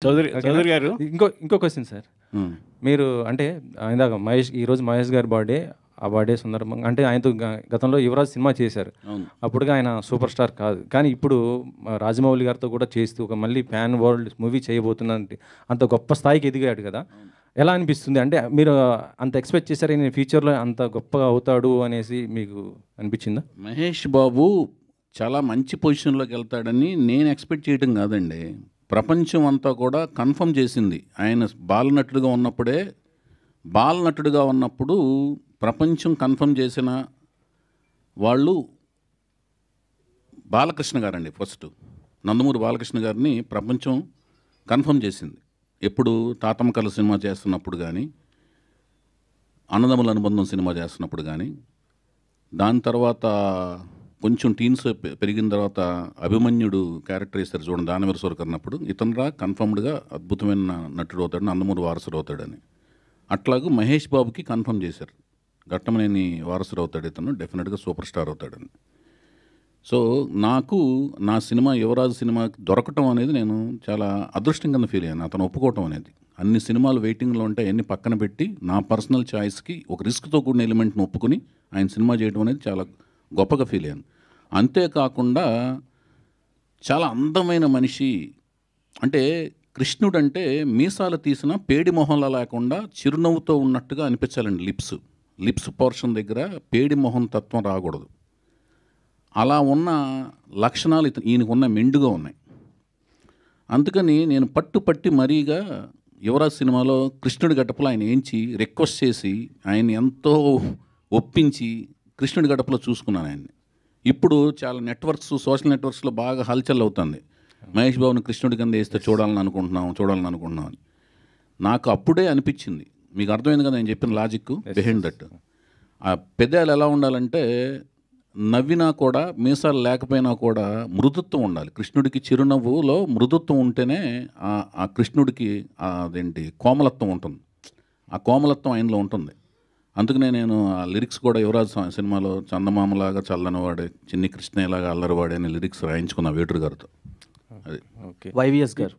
చౌదరి గారు ఇంకో question sir. మీరు అంటే ఇందాక ఈరోజు మహేష్ గారి బర్త్డే, ఆ బర్త్డే సందర్భంగా అంటే ఆయనతో గతంలో యువరాజ్ సినిమా చేశారు. అప్పుడుగా ఆయన సూపర్ స్టార్ కాదు, కానీ ఇప్పుడు రాజమౌళి గారితో కూడా చేస్తూ ఒక మళ్ళీ ప్యాన్ వరల్డ్ మూవీ చేయబోతున్నంటే అంత గొప్ప స్థాయికి ఎదిగాడు కదా. ఎలా అనిపిస్తుంది? అంటే మీరు అంత ఎక్స్పెక్ట్ చేశారు నేను ఫ్యూచర్లో అంత గొప్పగా అవుతాడు అనేసి మీకు అనిపించిందా? మహేష్ బాబు చాలా మంచి పొజిషన్లోకి వెళ్తాడని నేను ఎక్స్పెక్ట్ చేయడం కాదండి, ప్రపంచం అంతా కూడా కన్ఫర్మ్ చేసింది. ఆయన బాలనటుడుగా ఉన్నప్పుడు ప్రపంచం కన్ఫర్మ్ చేసిన వాళ్ళు బాలకృష్ణ గారండి. ఫస్ట్ నందమూరి బాలకృష్ణ గారిని ప్రపంచం కన్ఫర్మ్ చేసింది. ఎప్పుడు తాతమ్మ కళ సినిమా చేస్తున్నప్పుడు కానీ, అన్నదమ్ముల అనుబంధం సినిమా చేస్తున్నప్పుడు కానీ, దాని తర్వాత కొంచెం టీన్స్ పెరిగిన తర్వాత అభిమన్యుడు క్యారెక్టర్ వేస్తారు చూడండి, దానవీర సూరకర్ణ అప్పుడు ఇతనురా కన్ఫర్మ్డ్గా అద్భుతమైన నటుడు అవుతాడు, నందమూరి వారసుడు అవుతాడని. అట్లాగూ మహేష్ బాబుకి కన్ఫర్మ్ చేశారు, ఘట్టమనేని వారసుడు అవుతాడు ఇతను, డెఫినెట్గా సూపర్ స్టార్ అవుతాడని. సో నాకు నా సినిమా యువరాజు సినిమా దొరకటం అనేది నేను చాలా అదృష్టం కింద ఫీల్ అయ్యాను. అతను ఒప్పుకోవటం అనేది, అన్ని సినిమాలు వెయిటింగ్లో ఉంటాయి, అన్ని పక్కన పెట్టి నా పర్సనల్ చాయిస్కి ఒక రిస్క్తో కూడిన ఎలిమెంట్ని ఒప్పుకుని ఆయన సినిమా చేయడం అనేది చాలా గొప్పగా ఫీల్ అయ్యాను. అంతేకాకుండా చాలా అందమైన మనిషి, అంటే కృష్ణుడు అంటే మీసాలు తీసిన పేడి మొహంలా లేకుండా చిరునవ్వుతో ఉన్నట్టుగా అనిపించాలండి. లిప్స్ పోర్షన్ దగ్గర పేడి మొహం తత్వం రాకూడదు. అలా ఉన్న లక్షణాలు ఈయనకు ఉన్న మెండుగా ఉన్నాయి. అందుకని నేను పట్టి మరీగా యువరాజ్ సినిమాలో కృష్ణుడి గడపలో ఆయన ఏంచి రిక్వెస్ట్ చేసి ఆయన ఎంతో ఒప్పించి కృష్ణుడి గడపలో చూసుకున్నాను ఆయన్ని. ఇప్పుడు చాలా సోషల్ నెట్వర్క్స్లో బాగా హల్చల్ అవుతుంది, మహేష్ బాబుని కృష్ణుడి కింద వేస్తే చూడాలని అనుకుంటున్నాం అని. నాకు అప్పుడే అనిపించింది, మీకు అర్థమైంది కదా నేను చెప్పిన లాజిక్ బిహైండ్ దట్. ఆ పెదాలు ఎలా ఉండాలంటే నవ్వినా కూడా మీసాలు లేకపోయినా కూడా మృదుత్వం ఉండాలి. కృష్ణుడికి చిరునవ్వులో మృదుత్వం ఉంటేనే ఆ కృష్ణుడికి అదేంటి కోమలత్వం ఉంటుంది, ఆ కోమలత్వం ఆయనలో ఉంటుంది. అందుకనే నేను ఆ లిరిక్స్ కూడా యువరాజ్ సినిమాలో చందమామలాగా చల్లనివాడే, చిన్ని కృష్ణయ్యలాగా అల్లరివాడే అనే లిరిక్స్ రాయించుకున్నా వేటూరు గారితో. అది వైవిఎస్ గారు